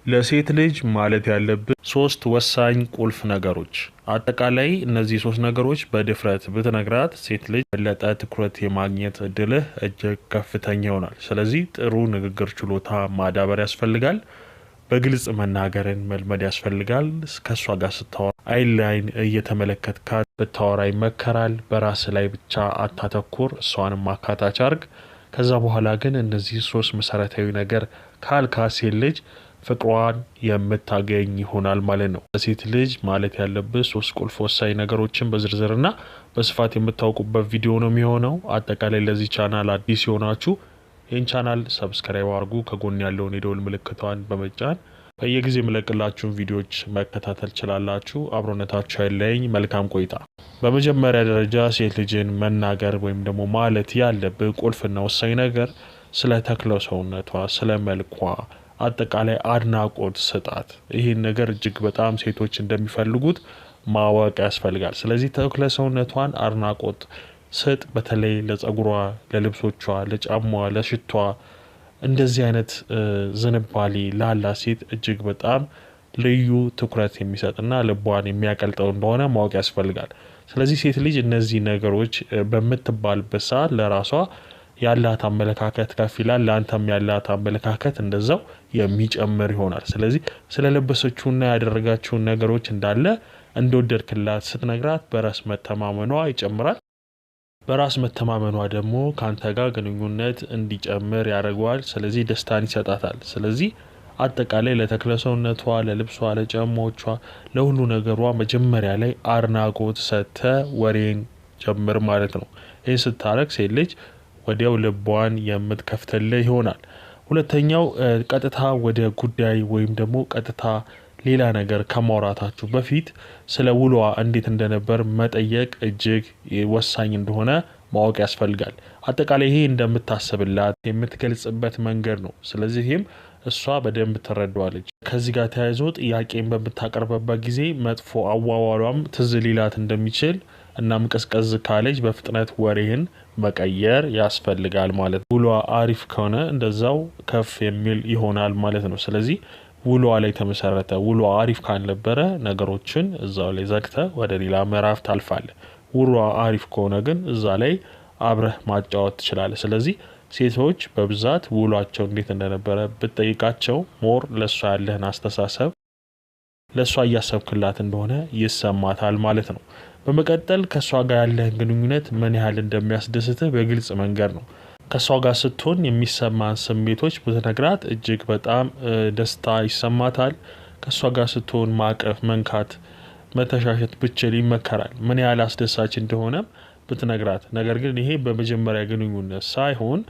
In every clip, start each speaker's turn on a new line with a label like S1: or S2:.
S1: ለሴት ልጅ ማለት ያለብን ሶስት ወሳኝ ቁልፍ ነገሮች። አጠቃላይ እነዚህ ሶስት ነገሮች በድፍረት ብትነግራት ሴት ልጅ በለጠ ትኩረት የማግኘት እድልህ እጅግ ከፍተኛ ይሆናል። ስለዚህ ጥሩ ንግግር ችሎታ ማዳበር ያስፈልጋል። በግልጽ መናገርን መልመድ ያስፈልጋል። ከእሷ ጋር ስታወራ አይን ለአይን እየተመለከትካት ብታወራ ይመከራል። በራስ ላይ ብቻ አታተኩር፣ እሷንም አካታች አርግ። ከዛ በኋላ ግን እነዚህ ሶስት መሰረታዊ ነገር ካልካት ሴት ልጅ ፍቅሯን የምታገኝ ይሆናል ማለት ነው። ለሴት ልጅ ማለት ያለብህ ሶስት ቁልፍ ወሳኝ ነገሮችን በዝርዝርና በስፋት የምታውቁበት ቪዲዮ ነው የሚሆነው። አጠቃላይ ለዚህ ቻናል አዲስ የሆናችሁ ይህን ቻናል ሰብስክራይብ አድርጉ። ከጎን ያለውን የደውል ምልክቷን በመጫን በየጊዜ የምለቅላችሁን ቪዲዮዎች መከታተል ችላላችሁ። አብሮነታችሁ አይለየኝ። መልካም ቆይታ። በመጀመሪያ ደረጃ ሴት ልጅን መናገር ወይም ደግሞ ማለት ያለብህ ቁልፍና ወሳኝ ነገር ስለ ተክለ ሰውነቷ፣ ስለ መልኳ አጠቃላይ አድናቆት ስጣት። ይህን ነገር እጅግ በጣም ሴቶች እንደሚፈልጉት ማወቅ ያስፈልጋል። ስለዚህ ተክለ ሰውነቷን አድናቆት ስጥ። በተለይ ለጸጉሯ፣ ለልብሶቿ፣ ለጫማዋ፣ ለሽቷ እንደዚህ አይነት ዝንባሌ ላላ ሴት እጅግ በጣም ልዩ ትኩረት የሚሰጥና ልቧን የሚያቀልጠው እንደሆነ ማወቅ ያስፈልጋል። ስለዚህ ሴት ልጅ እነዚህ ነገሮች በምትባልበት ሰዓት ለራሷ ያላት አመለካከት ከፍ ይላል። ለአንተም ያላት አመለካከት እንደዛው የሚጨምር ይሆናል። ስለዚህ ስለለበሰችውና ያደረጋችውን ነገሮች እንዳለ እንደወደድክላት ስትነግራት በራስ መተማመኗ ይጨምራል። በራስ መተማመኗ ደግሞ ካንተ ጋር ግንኙነት እንዲጨምር ያደርገዋል። ስለዚህ ደስታን ይሰጣታል። ስለዚህ አጠቃላይ ለተክለ ሰውነቷ፣ ለልብሷ፣ ለጫማዎቿ፣ ለሁሉ ነገሯ መጀመሪያ ላይ አድናቆት ሰጥተ ወሬን ጀምር ማለት ነው። ይህ ስታረግ ሴት ልጅ ወዲያው ልቧን የምትከፍትልህ ይሆናል። ሁለተኛው ቀጥታ ወደ ጉዳይ ወይም ደግሞ ቀጥታ ሌላ ነገር ከማውራታችሁ በፊት ስለ ውሏ እንዴት እንደነበር መጠየቅ እጅግ ወሳኝ እንደሆነ ማወቅ ያስፈልጋል። አጠቃላይ ይሄ እንደምታስብላት የምትገልጽበት መንገድ ነው። ስለዚህም እሷ በደንብ ትረዳዋለች። ከዚህ ጋር ተያይዞ ጥያቄን በምታቀርበበት ጊዜ መጥፎ አዋዋሏም ትዝ ሊላት እንደሚችል እናም ቀዝቀዝ ካለች በፍጥነት ወሬህን መቀየር ያስፈልጋል ማለት ነው። ውሏ አሪፍ ከሆነ እንደዛው ከፍ የሚል ይሆናል ማለት ነው። ስለዚህ ውሏ ላይ ተመሰረተ። ውሏ አሪፍ ካልነበረ ነገሮችን እዛው ላይ ዘግተ ወደ ሌላ ምዕራፍ ታልፋለህ። ውሏ አሪፍ ከሆነ ግን እዛ ላይ አብረህ ማጫወት ትችላለህ። ስለዚህ ሴቶች በብዛት ውሏቸው እንዴት እንደነበረ ብትጠይቃቸው ሞር ለሷ ያለህን አስተሳሰብ ለሷ እያሰብክላት እንደሆነ ይሰማታል ማለት ነው። በመቀጠል ከሷ ጋር ያለህን ግንኙነት ምን ያህል እንደሚያስደስትህ በግልጽ መንገድ ነው። ከሷ ጋር ስትሆን የሚሰማን ስሜቶች ብትነግራት እጅግ በጣም ደስታ ይሰማታል። ከሷ ጋር ስትሆን ማቀፍ፣ መንካት፣ መተሻሸት ብችል ይመከራል። ምን ያህል አስደሳች እንደሆነም ብትነግራት። ነገር ግን ይሄ በመጀመሪያ ግንኙነት ሳይሆን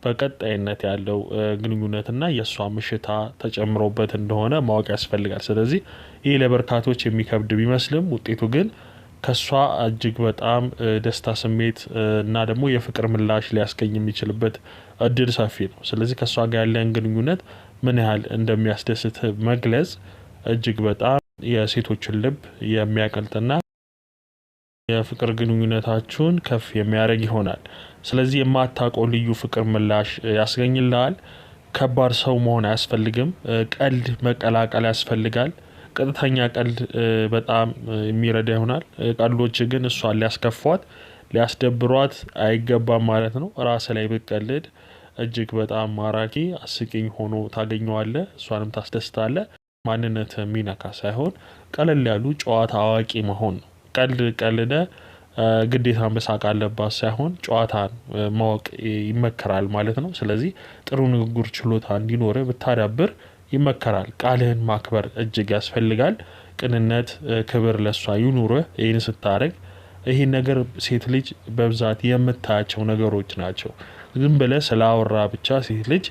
S1: በቀጣይነት ያለው ግንኙነትና የእሷ ምሽታ ተጨምሮበት እንደሆነ ማወቅ ያስፈልጋል። ስለዚህ ይህ ለበርካቶች የሚከብድ ቢመስልም ውጤቱ ግን ከሷ እጅግ በጣም ደስታ ስሜት እና ደግሞ የፍቅር ምላሽ ሊያስገኝ የሚችልበት እድል ሰፊ ነው። ስለዚህ ከሷ ጋር ያለን ግንኙነት ምን ያህል እንደሚያስደስት መግለጽ እጅግ በጣም የሴቶችን ልብ የሚያቀልጥና የፍቅር ግንኙነታችሁን ከፍ የሚያደርግ ይሆናል። ስለዚህ የማታውቀው ልዩ ፍቅር ምላሽ ያስገኝልሃል። ከባድ ሰው መሆን አያስፈልግም። ቀልድ መቀላቀል ያስፈልጋል። ቀጥተኛ ቀልድ በጣም የሚረዳ ይሆናል። ቀልዶች ግን እሷን ሊያስከፏት፣ ሊያስደብሯት አይገባም ማለት ነው። ራስ ላይ ብትቀልድ እጅግ በጣም ማራኪ አስቂኝ ሆኖ ታገኘዋለህ። እሷንም ታስደስታለህ። ማንነት የሚነካ ሳይሆን ቀለል ያሉ ጨዋታ አዋቂ መሆን ነው። ቀልድ ቀልደ ግዴታ መሳቅ አለባት ሳይሆን ጨዋታን ማወቅ ይመከራል ማለት ነው። ስለዚህ ጥሩ ንግግር ችሎታ እንዲኖር ብታዳብር ይመከራል። ቃልህን ማክበር እጅግ ያስፈልጋል። ቅንነት፣ ክብር ለሷ ይኑርህ። ይህን ስታደርግ ይህን ነገር ሴት ልጅ በብዛት የምታያቸው ነገሮች ናቸው። ዝም ብለህ ስላወራ ብቻ ሴት ልጅ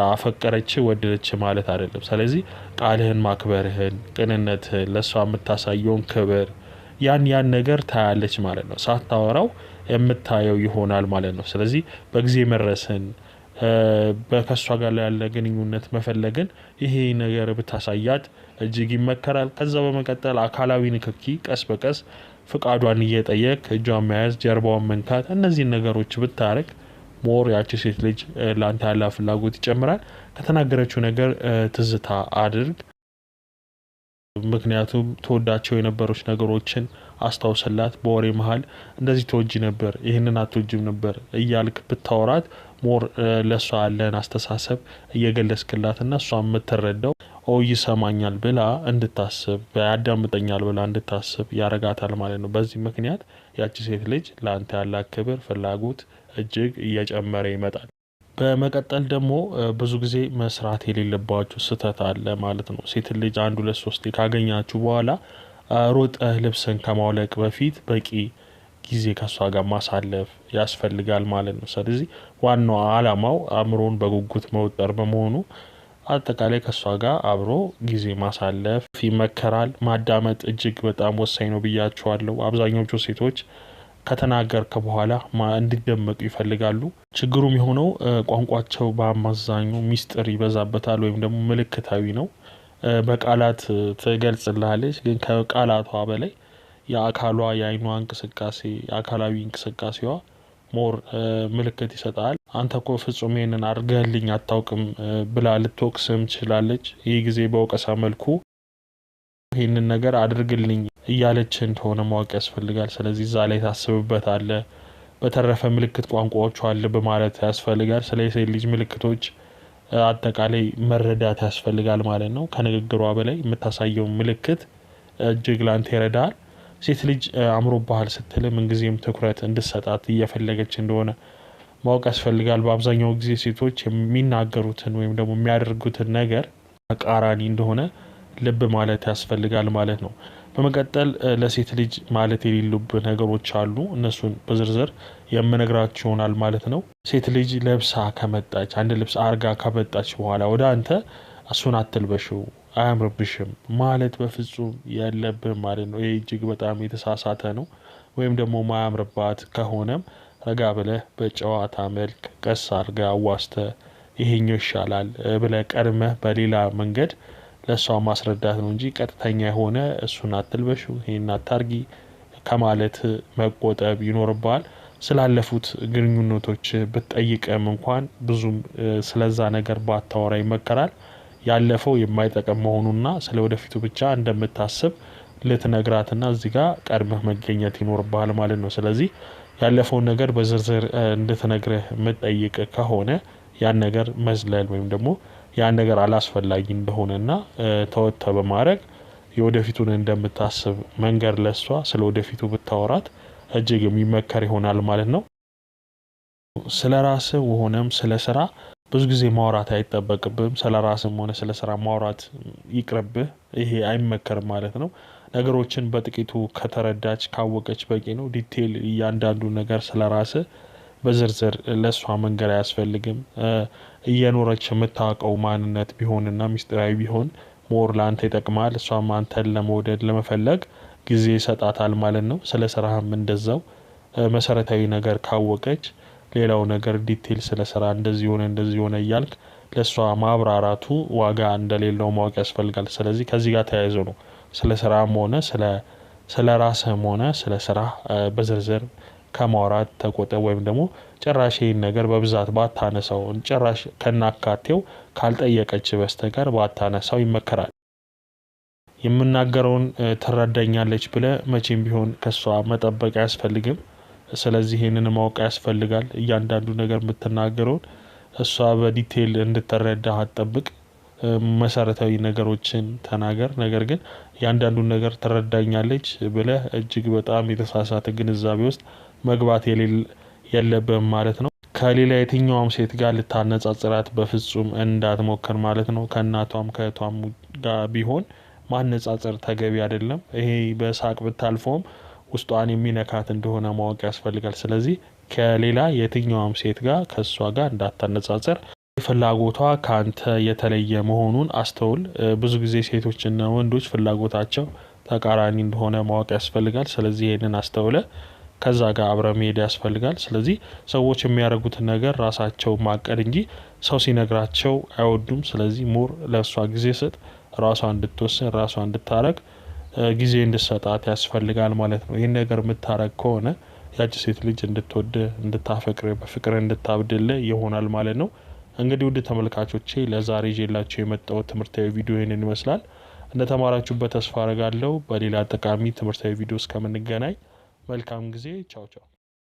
S1: አፈቀረች ወደደች ማለት አይደለም። ስለዚህ ቃልህን ማክበርህን፣ ቅንነትህን፣ ለሷ የምታሳየውን ክብር ያን ነገር ታያለች ማለት ነው። ሳታወራው የምታየው ይሆናል ማለት ነው። ስለዚህ በጊዜ መድረስን በከሷ ጋር ያለ ግንኙነት መፈለግን ይሄ ነገር ብታሳያት እጅግ ይመከራል። ከዛ በመቀጠል አካላዊ ንክኪ ቀስ በቀስ ፍቃዷን እየጠየቅ እጇን መያዝ፣ ጀርባዋን መንካት፣ እነዚህ ነገሮች ብታረግ ሞር ያቺ ሴት ልጅ ላንተ ያለ ፍላጎት ይጨምራል። ከተናገረችው ነገር ትዝታ አድርግ። ምክንያቱም ተወዳቸው የነበሩት ነገሮችን አስታውሰላት። በወሬ መሃል እንደዚህ ተወጂ ነበር፣ ይህንን አትወጂም ነበር እያልክ ብታወራት ሞር ለሷ ያለን አስተሳሰብ እየገለጽክላትና እሷ የምትረዳው ይሰማኛል ብላ እንድታስብ ያዳምጠኛል ብላ እንድታስብ ያረጋታል ማለት ነው። በዚህ ምክንያት ያቺ ሴት ልጅ ለአንተ ያላት ክብር፣ ፍላጎት እጅግ እየጨመረ ይመጣል። በመቀጠል ደግሞ ብዙ ጊዜ መስራት የሌለባችሁ ስህተት አለ ማለት ነው። ሴት ልጅ 1 2 3 ካገኛችሁ በኋላ ሮጠህ ልብስን ከማውለቅ በፊት በቂ ጊዜ ከሷ ጋር ማሳለፍ ያስፈልጋል ማለት ነው። ስለዚህ ዋናው አላማው አእምሮን በጉጉት መውጠር በመሆኑ አጠቃላይ ከሷ ጋር አብሮ ጊዜ ማሳለፍ ይመከራል። ማዳመጥ እጅግ በጣም ወሳኝ ነው ብያችኋለሁ። አብዛኞቹ ሴቶች ከተናገርከ በኋላ እንዲደመጡ ይፈልጋሉ። ችግሩም የሆነው ቋንቋቸው በአማዛኙ ሚስጥር ይበዛበታል ወይም ደግሞ ምልክታዊ ነው። በቃላት ትገልጽልሃለች፣ ግን ከቃላቷ በላይ የአካሏ የአይኗ እንቅስቃሴ የአካላዊ እንቅስቃሴዋ ሞር ምልክት ይሰጣል። አንተ እኮ ፍጹም ይሄንን አድርገህልኝ አታውቅም ብላ ልትወቅስም ትችላለች። ይህ ጊዜ በወቀሳ መልኩ ይህንን ነገር አድርግልኝ እያለች እንደሆነ ማወቅ ያስፈልጋል። ስለዚህ እዛ ላይ ታስብበታለህ። በተረፈ ምልክት ቋንቋዎቹ አለ በማለት ያስፈልጋል። ስለ ሴት ልጅ ምልክቶች አጠቃላይ መረዳት ያስፈልጋል ማለት ነው። ከንግግሯ በላይ የምታሳየው ምልክት እጅግ ላንተ ይረዳል። ሴት ልጅ አምሮብሃል ስትል ምንጊዜም ትኩረት እንድትሰጣት እየፈለገች እንደሆነ ማወቅ ያስፈልጋል። በአብዛኛው ጊዜ ሴቶች የሚናገሩትን ወይም ደግሞ የሚያደርጉትን ነገር ተቃራኒ እንደሆነ ልብ ማለት ያስፈልጋል ማለት ነው። በመቀጠል ለሴት ልጅ ማለት የሌሉብህ ነገሮች አሉ። እነሱን በዝርዝር የምነግራችሁ ይሆናል ማለት ነው። ሴት ልጅ ለብሳ ከመጣች አንድ ልብስ አርጋ ከመጣች በኋላ ወደ አንተ እሱን አትልበሽው አያምርብሽም ማለት በፍጹም የለብህም ማለት ነው። ይህ እጅግ በጣም የተሳሳተ ነው። ወይም ደግሞ ማያምርባት ከሆነም ረጋ ብለህ በጨዋታ መልክ ቀስ አርጋ አዋስተ ይሄኛው ይሻላል ብለህ ቀድመህ በሌላ መንገድ ለሷ ማስረዳት ነው እንጂ ቀጥተኛ የሆነ እሱን አትልበሽው ይሄን አታርጊ ከማለት መቆጠብ ይኖርባል። ስላለፉት ግንኙነቶች ብትጠይቅም እንኳን ብዙም ስለዛ ነገር ባታወራ ይመከራል። ያለፈው የማይጠቅም መሆኑና ስለወደፊቱ ብቻ እንደምታስብ ልትነግራትና እዚህ ጋር ቀድመህ መገኘት ይኖርባል ማለት ነው። ስለዚህ ያለፈውን ነገር በዝርዝር እንድትነግርህ የምትጠይቅ ከሆነ ያን ነገር መዝለል ወይም ደግሞ ያን ነገር አላስፈላጊ እንደሆነና ተወተ በማድረግ የወደፊቱን እንደምታስብ መንገር ለሷ ስለወደፊቱ ብታወራት እጅግ የሚመከር ይሆናል ማለት ነው። ስለራስህ ሆነም ስለ ስራ ብዙ ጊዜ ማውራት አይጠበቅብህም። ስለራስህም ሆነ ስለ ስራ ማውራት ይቅርብህ። ይሄ አይመከርም ማለት ነው። ነገሮችን በጥቂቱ ከተረዳች ካወቀች በቂ ነው። ዲቴል እያንዳንዱ ነገር ስለራስህ በዝርዝር ለሷ መንገር አያስፈልግም። እየኖረች የምታውቀው ማንነት ቢሆንና ሚስጥራዊ ቢሆን ሞር ላንተ ይጠቅማል። እሷም አንተን ለመውደድ ለመፈለግ ጊዜ ይሰጣታል ማለት ነው። ስለ ስራህም እንደዛው መሰረታዊ ነገር ካወቀች ሌላው ነገር ዲቴል ስለ ስራ እንደዚህ ሆነ እያልክ ለሷ ማብራራቱ ዋጋ እንደሌለው ማወቅ ያስፈልጋል። ስለዚህ ከዚህ ጋር ተያይዞ ነው ስለ ስራም ሆነ ስለ ራስህም ሆነ ስለ ስራ በዝርዝር ከማውራት ተቆጠብ። ወይም ደግሞ ጭራሽ ይህን ነገር በብዛት ባታነሳው፣ ጭራሽ ከናካቴው ካልጠየቀች በስተቀር ባታነሳው ይመከራል። የምናገረውን ትረዳኛለች ብለህ መቼም ቢሆን ከሷ መጠበቅ አያስፈልግም። ስለዚህ ይህንን ማወቅ ያስፈልጋል። እያንዳንዱ ነገር የምትናገረውን እሷ በዲቴል እንድትረዳ አትጠብቅ። መሰረታዊ ነገሮችን ተናገር። ነገር ግን እያንዳንዱን ነገር ትረዳኛለች ብለህ እጅግ በጣም የተሳሳተ ግንዛቤ ውስጥ መግባት የለብህም ማለት ነው። ከሌላ የትኛውም ሴት ጋር ልታነጻጽራት በፍጹም እንዳትሞክር ማለት ነው። ከእናቷም ከእህቷም ጋር ቢሆን ማነጻጸር ተገቢ አይደለም። ይሄ በሳቅ ብታልፈውም ውስጧን የሚነካት እንደሆነ ማወቅ ያስፈልጋል። ስለዚህ ከሌላ የትኛውም ሴት ጋር ከእሷ ጋር እንዳታነጻጽር። ፍላጎቷ ከአንተ የተለየ መሆኑን አስተውል። ብዙ ጊዜ ሴቶችና ወንዶች ፍላጎታቸው ተቃራኒ እንደሆነ ማወቅ ያስፈልጋል። ስለዚህ ይህንን አስተውለ ከዛ ጋር አብረ መሄድ ያስፈልጋል። ስለዚህ ሰዎች የሚያደርጉትን ነገር ራሳቸው ማቀድ እንጂ ሰው ሲነግራቸው አይወዱም። ስለዚህ ሞር ለእሷ ጊዜ ስጥ። ራሷ እንድትወስን ራሷ እንድታረግ ጊዜ እንድትሰጣት ያስፈልጋል ማለት ነው። ይህን ነገር የምታረግ ከሆነ ያቺ ሴት ልጅ እንድትወድ እንድታፈቅር በፍቅር እንድታብድል ይሆናል ማለት ነው። እንግዲህ ውድ ተመልካቾቼ ለዛሬ ይዤላችሁ የመጣሁት ትምህርታዊ ቪዲዮ ይህንን ይመስላል። እንደተማራችሁበት ተስፋ አደርጋለሁ። በሌላ ጠቃሚ ትምህርታዊ ቪዲዮ እስከምንገናኝ መልካም ጊዜ። ቻው ቻው።